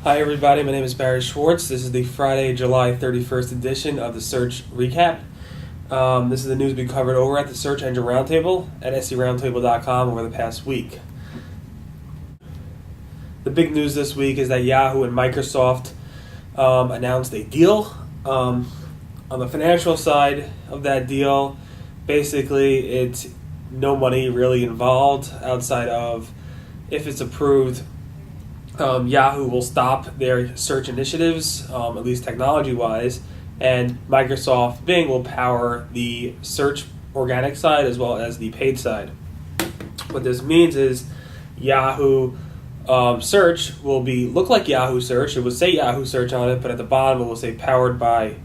Hi everybody, my name is Barry Schwartz. This is the Friday, July 31st edition of the Search Recap. This is the news we covered over at the Search Engine Roundtable at seroundtable.com over the past week. The big news this week is that Yahoo and Microsoft announced a deal. On the financial side of that deal, basically it's no money really involved outside of if it's approved. Yahoo will stop their search initiatives, at least technology-wise, and Microsoft Bing will power the search organic side as well as the paid side. What this means is Yahoo search will look like Yahoo search. It will say Yahoo search on it, but at the bottom it will say powered by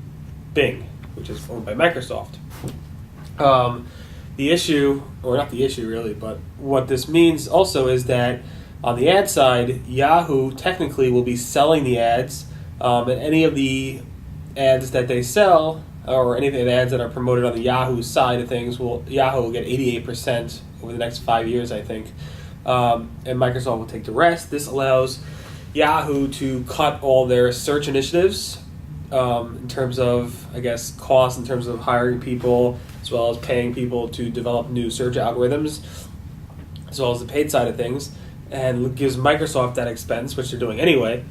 Bing, which is owned by Microsoft. The issue, or not the issue really, but what this means also is that on the ad side, Yahoo technically will be selling the ads, and any of the ads that they sell, or any of the ads that are promoted on the Yahoo side of things, Yahoo will get 88% over the next 5 years, I think, and Microsoft will take the rest. This allows Yahoo to cut all their search initiatives in terms of, I guess, cost, in terms of hiring people, as well as paying people to develop new search algorithms, as well as the paid side of things, and gives Microsoft that expense, which they're doing anyway,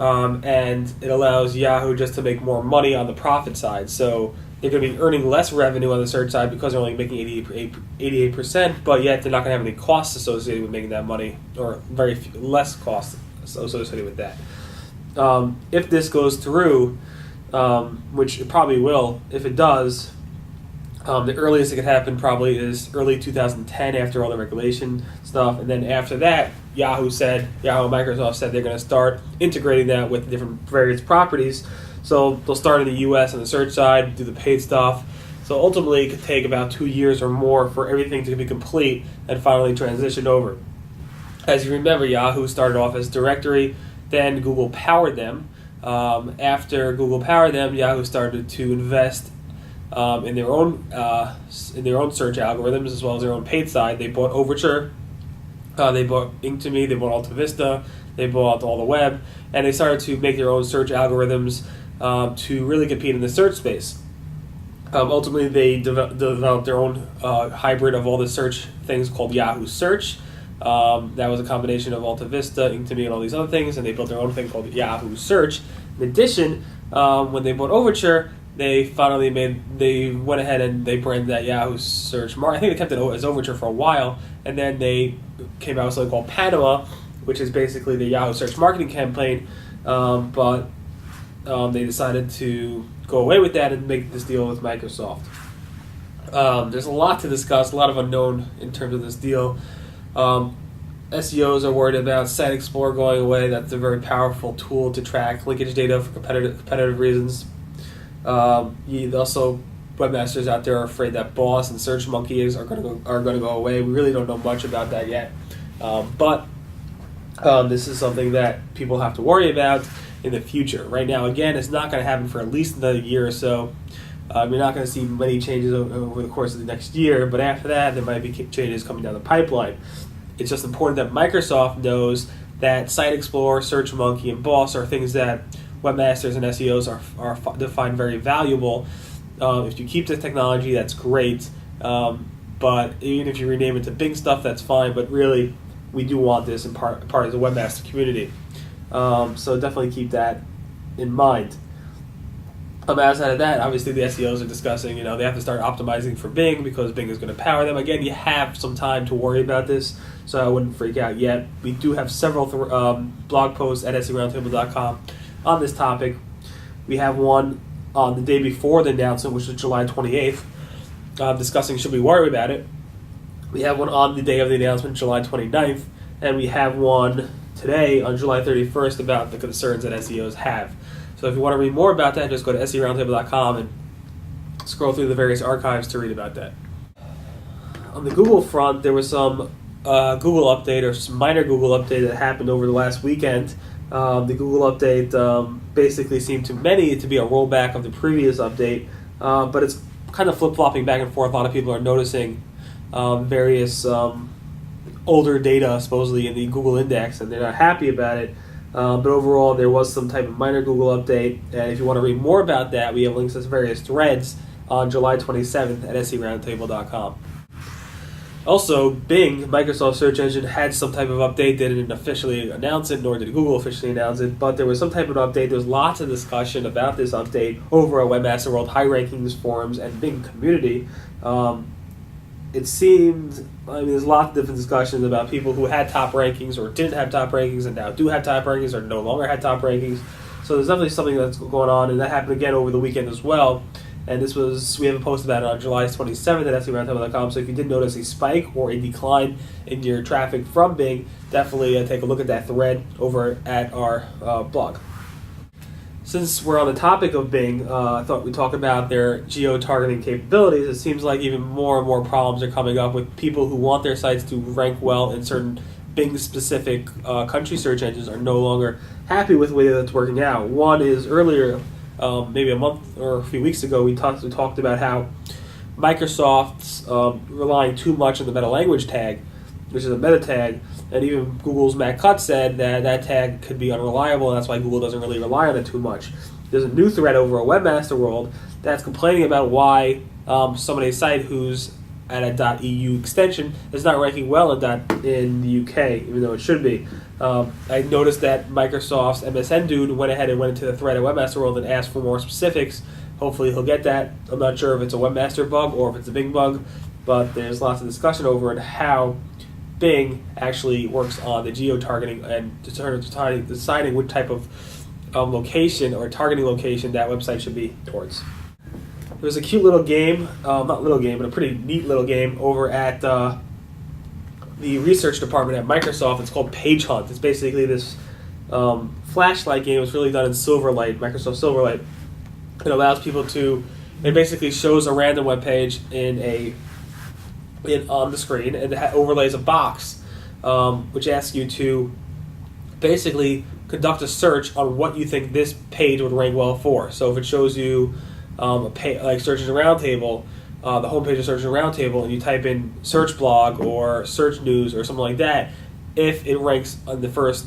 and it allows Yahoo just to make more money on the profit side. So they're going to be earning less revenue on the search side because they're only making 88%, but yet they're not going to have any costs associated with making that money, or very less costs associated with that. If this goes through, which it probably will, if it does, the earliest it could happen probably is early 2010 after all the regulation stuff, and then after that, Yahoo and Microsoft said they're going to start integrating that with different various properties. So they'll start in the U.S. on the search side, do the paid stuff. So ultimately, it could take about 2 years or more for everything to be complete and finally transition over. As you remember, Yahoo started off as directory, then Google powered them. After Google powered them, Yahoo started to invest in their own search algorithms as well as their own paid side. They bought Overture, they bought Inktomi, they bought AltaVista, they bought All the Web, and they started to make their own search algorithms to really compete in the search space. Ultimately, they developed their own hybrid of all the search things called Yahoo Search. That was a combination of AltaVista, Inktomi, and all these other things, and they built their own thing called Yahoo Search. In addition, when they bought Overture, they went ahead and they branded that Yahoo Search. I think they kept it as Overture for a while, and then they came out with something called Panama, which is basically the Yahoo Search marketing campaign, but they decided to go away with that and make this deal with Microsoft. There's a lot to discuss, a lot of unknown in terms of this deal. SEOs are worried about Site Explorer going away. That's a very powerful tool to track linkage data for competitive reasons. Also, webmasters out there are afraid that Boss and SearchMonkey are going to go away. We really don't know much about that yet, but this is something that people have to worry about in the future. Right now, again, it's not going to happen for at least another year or so. You're not going to see many changes over the course of the next year, but after that, there might be changes coming down the pipeline. It's just important that Microsoft knows that Site Explorer, SearchMonkey, and Boss are things that webmasters and SEOs are find very valuable. If you keep the technology, that's great. But even if you rename it to Bing stuff, that's fine. But really, we do want this in part of the webmaster community. So definitely keep that in mind. Outside of that, obviously the SEOs are discussing, they have to start optimizing for Bing because Bing is going to power them. Again, you have some time to worry about this, so I wouldn't freak out yet. We do have several blog posts at seroundtable.com on this topic. We have one on the day before the announcement, which is July 28th, discussing should we worry about it. We have one on the day of the announcement, July 29th, and we have one today on July 31st about the concerns that SEOs have. So if you want to read more about that, just go to seroundtable.com and scroll through the various archives to read about that. On the Google front, there was some Google update or some minor Google update that happened over the last weekend. The Google update basically seemed to many to be a rollback of the previous update, but it's kind of flip-flopping back and forth. A lot of people are noticing various older data supposedly in the Google Index, and they're not happy about it. But overall, there was some type of minor Google update, and if you want to read more about that, we have links to various threads on July 27th at seroundtable.com. Also, Bing, Microsoft search engine, had some type of update. They didn't officially announce it, nor did Google officially announce it, but there was some type of update. There was lots of discussion about this update over at Webmaster World High Rankings forums and Bing community. It seemed, there's lots of different discussions about people who had top rankings or didn't have top rankings and now do have top rankings or no longer had top rankings. So there's definitely something that's going on, and that happened again over the weekend as well. And we have a post about it on July 27th at SERoundtable.com. So if you did notice a spike or a decline in your traffic from Bing, definitely take a look at that thread over at our blog. Since we're on the topic of Bing, I thought we'd talk about their geo-targeting capabilities. It seems like even more and more problems are coming up with people who want their sites to rank well in certain Bing-specific country search engines are no longer happy with the way that's working out. One is earlier, maybe a month or a few weeks ago, we talked about how Microsoft's relying too much on the meta language tag, which is a meta tag, and even Google's Matt Cutts said that tag could be unreliable, and that's why Google doesn't really rely on it too much. There's a new thread over at Webmaster World that's complaining about why somebody's site who's at a .eu extension is not ranking well in the UK, even though it should be. I noticed that Microsoft's MSN dude went ahead and went into the thread at Webmaster World and asked for more specifics. Hopefully he'll get that. I'm not sure if it's a Webmaster bug or if it's a Bing bug, but there's lots of discussion over it, how Bing actually works on the geo-targeting and deciding what type of location or targeting location that website should be towards. There was a cute little game, not little game, but a pretty neat little game over at the research department at Microsoft. It's called Page Hunt. It's basically this flashlight game. It's really done in Silverlight, Microsoft Silverlight. It allows people it basically shows a random web page on the screen, and it overlays a box which asks you to basically conduct a search on what you think this page would rank well for. So if it shows you like Search Engine Roundtable, the homepage of Search Engine Roundtable, and you type in search blog or search news or something like that, if it ranks on the first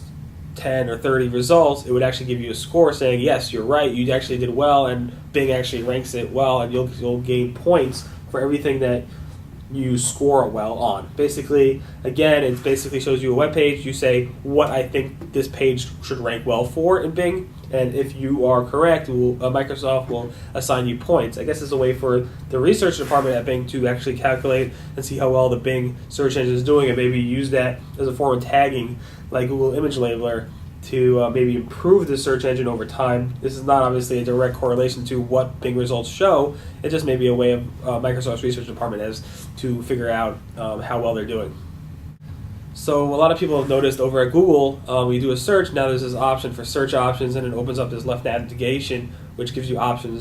10 or 30 results, it would actually give you a score saying, yes, you're right, you actually did well, and Bing actually ranks it well, and you'll gain points for everything that you score well on. Basically, again, it basically shows you a web page. You say what I think this page should rank well for in Bing, and if you are correct, Microsoft will assign you points. I guess it's a way for the research department at Bing to actually calculate and see how well the Bing search engine is doing, and maybe use that as a form of tagging, like Google Image Labeler, to maybe improve the search engine over time. This is not obviously a direct correlation to what Bing results show. It just may be a way of Microsoft's research department as to figure out how well they're doing. So a lot of people have noticed over at Google, when you do a search, now there's this option for search options, and it opens up this left navigation, which gives you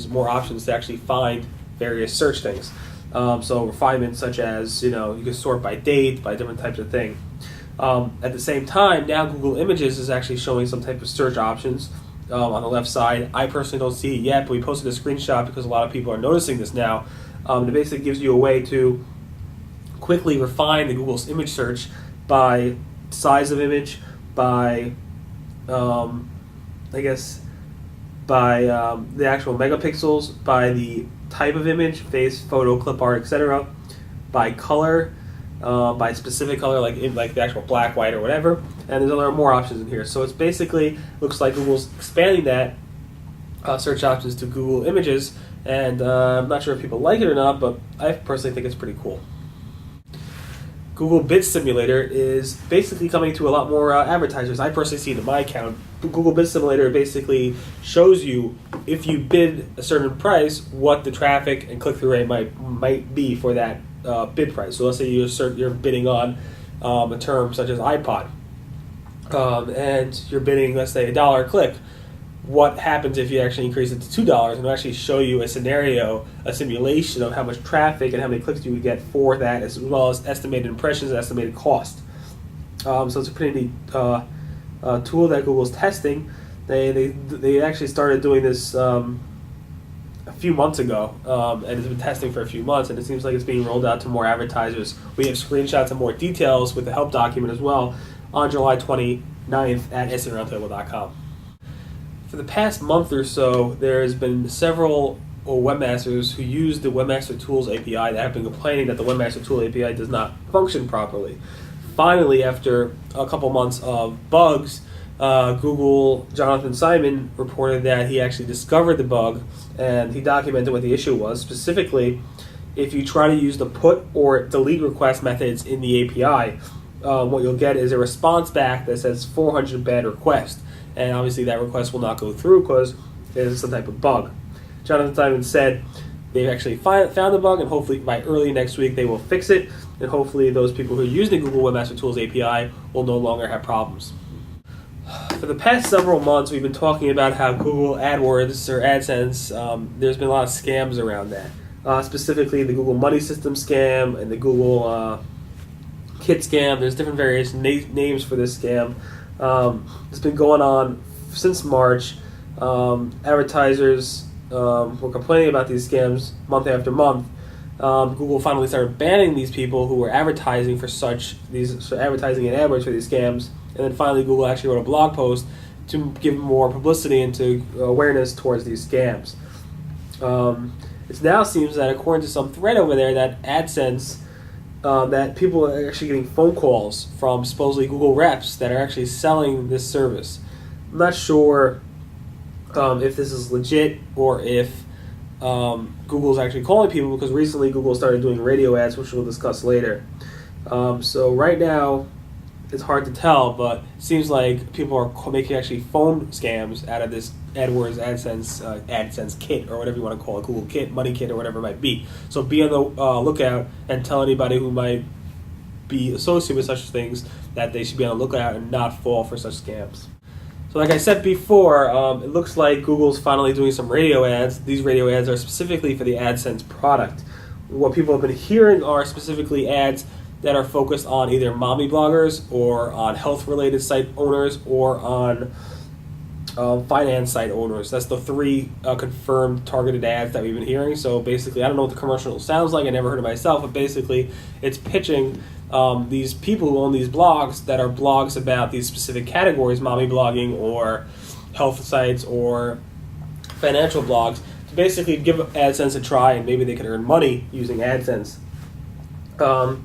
more options to actually find various search things. So refinements such as, you can sort by date, by different types of thing. At the same time, now Google Images is actually showing some type of search options on the left side. I personally don't see it yet, but we posted a screenshot because a lot of people are noticing this now. It basically gives you a way to quickly refine the Google's image search by size of image, by the actual megapixels, by the type of image, face, photo, clip art, etc., by color, by specific color, like the actual black, white, or whatever, and there are more options in here. So it's basically looks like Google's expanding that search options to Google Images, and I'm not sure if people like it or not, but I personally think it's pretty cool. Google Bid Simulator is basically coming to a lot more advertisers. I personally see it in my account. Google Bid Simulator basically shows you, if you bid a certain price, what the traffic and click-through rate might be for that bid price. So let's say you're bidding on a term such as iPod, and you're bidding, let's say, $1 a click. What happens if you actually increase it to $2, and it'll actually show you a scenario, a simulation of how much traffic and how many clicks you would get for that, as well as estimated impressions and estimated cost. So it's a pretty neat tool that Google's testing. They actually started doing this a few months ago, and it's been testing for a few months, and it seems like it's being rolled out to more advertisers. We have screenshots and more details with the help document as well on July 29th at SEOroundtable.com. For the past month or so, there has been several webmasters who use the Webmaster Tools API that have been complaining that the Webmaster Tool API does not function properly. Finally, after a couple months of bugs, Google Jonathan Simon reported that he actually discovered the bug, and he documented what the issue was. Specifically, if you try to use the put or delete request methods in the API, what you'll get is a response back that says 400 bad request, and obviously that request will not go through because there's some type of bug. Jonathan Simon said they've actually found the bug, and hopefully by early next week they will fix it, and hopefully those people who are using the Google Webmaster Tools API will no longer have problems. For the past several months, we've been talking about how Google AdWords or AdSense, there's been a lot of scams around that. Specifically the Google Money System scam and the Google Kit scam. There's different various names for this scam. It's been going on since March. Advertisers were complaining about these scams month after month. Google finally started banning these people who were advertising for advertising in AdWords for these scams, and then finally Google actually wrote a blog post to give more publicity and to awareness towards these scams. It now seems that according to some thread over there that AdSense, that people are actually getting phone calls from supposedly Google reps that are actually selling this service. I'm not sure if this is legit or if Google's actually calling people, because recently Google started doing radio ads, which we'll discuss later. So right now, it's hard to tell, but it seems like people are making actually phone scams out of this AdWords AdSense Kit, or whatever you want to call it, Google Kit, Money Kit, or whatever it might be. So be on the lookout and tell anybody who might be associated with such things that they should be on the lookout and not fall for such scams. So like I said before, it looks like Google's finally doing some radio ads. These radio ads are specifically for the AdSense product. What people have been hearing are specifically ads that are focused on either mommy bloggers or on health-related site owners or on finance site owners. That's the three confirmed targeted ads that we've been hearing. So basically, I don't know what the commercial sounds like. I never heard it myself, but basically it's pitching these people who own these blogs that are blogs about these specific categories, mommy blogging or health sites or financial blogs, to basically give AdSense a try, and maybe they could earn money using AdSense.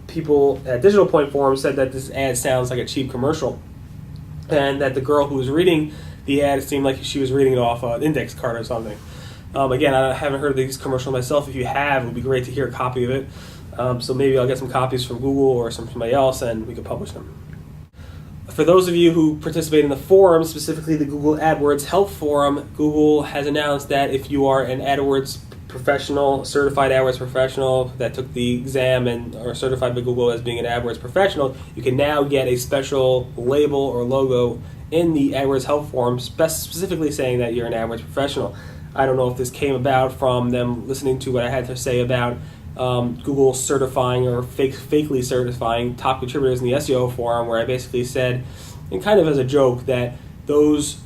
People at Digital Point Forum said that this ad sounds like a cheap commercial, and that the girl who was reading the ad seemed like she was reading it off an index card or something. Again, I haven't heard of these commercials myself. If you have, it would be great to hear a copy of it. So maybe I'll get some copies from Google or somebody else, and we can publish them. For those of you who participate in the forum, specifically the Google AdWords Help Forum, Google has announced that if you are an AdWords professional, certified AdWords professional that took the exam and are certified by Google as being an AdWords professional, you can now get a special label or logo in the AdWords Help Forum specifically saying that you're an AdWords professional. I don't know if this came about from them listening to what I had to say about Google certifying or fakely certifying top contributors in the SEO forum, where I basically said, and kind of as a joke, that those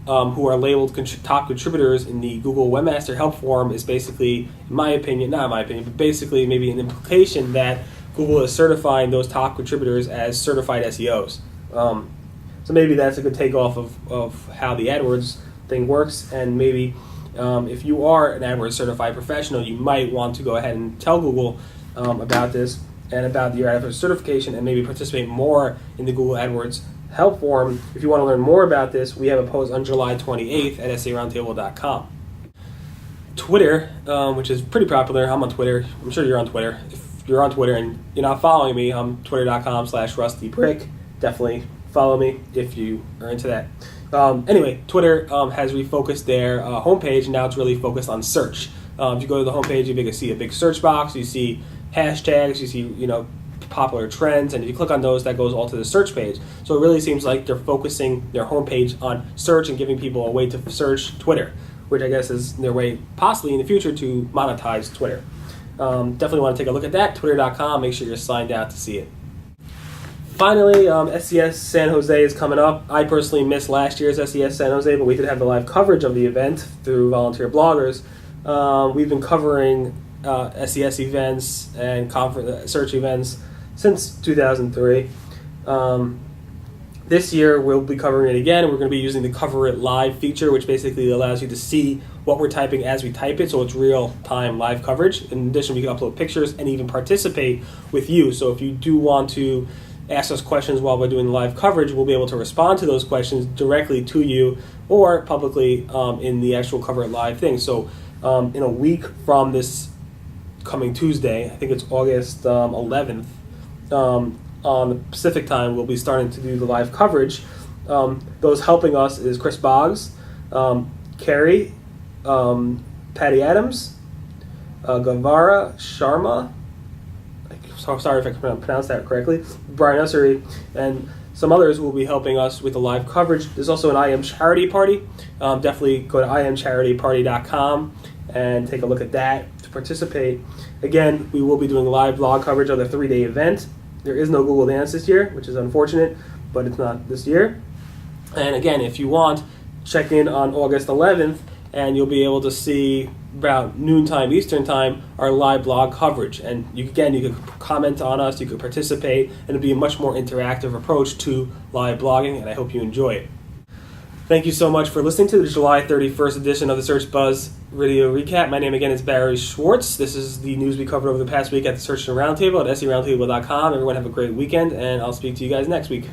who are labeled top contributors in the Google Webmaster Help Forum is basically, in my opinion, not in my opinion, but basically maybe an implication that Google is certifying those top contributors as certified SEOs. So maybe that's a good takeoff of how the AdWords thing works, and maybe if you are an AdWords certified professional, you might want to go ahead and tell Google about this and about your AdWords certification, and maybe participate more in the Google AdWords Help Forum. If you want to learn more about this, we have a post on July 28th at SEOroundtable.com. Twitter, which is pretty popular. I'm on Twitter. I'm sure you're on Twitter. If you're on Twitter and you're not following me, I'm twitter.com/rustybrick. Definitely follow me if you are into that. Anyway, Twitter has refocused their homepage, and now it's really focused on search. If you go to the homepage, you see a big search box, you see hashtags, you see popular trends, and if you click on those, that goes all to the search page. So it really seems like they're focusing their homepage on search and giving people a way to search Twitter, which I guess is their way, possibly in the future, to monetize Twitter. Definitely want to take a look at that, twitter.com. Make sure you're signed out to see it. Finally, SES San Jose is coming up. I personally missed last year's SES San Jose, but we did have the live coverage of the event through volunteer bloggers. We've been covering SES events and search events since 2003. This year, we'll be covering it again. We're going to be using the Cover It Live feature, which basically allows you to see what we're typing as we type it, so it's real-time live coverage. In addition, we can upload pictures and even participate with you. So if you do want to ask us questions while we're doing live coverage, we'll be able to respond to those questions directly to you or publicly in the actual Cover It Live thing. So in a week from this coming Tuesday, I think it's August 11th, on the Pacific time, we'll be starting to do the live coverage. Those helping us is Chris Boggs, Carrie, Patty Adams, Gavara Sharma, sorry if I can pronounce that correctly, Brian Ussery, and some others will be helping us with the live coverage. There's also an I Am Charity Party. Definitely go to IamCharityParty.com and take a look at that to participate. Again, we will be doing live blog coverage of the 3-day event. There is no Google Dance this year, which is unfortunate, but it's not this year. And again, if you want, check in on August 11th, and you'll be able to see about noontime Eastern time our live blog coverage. And you could comment on us, you could participate, and it'll be a much more interactive approach to live blogging, and I hope you enjoy it. Thank you so much for listening to the July 31st edition of the Search Buzz Radio Recap. My name again is Barry Schwartz. This is the news we covered over the past week at the Search Engine Roundtable at seroundtable.com. Everyone have a great weekend, and I'll speak to you guys next week.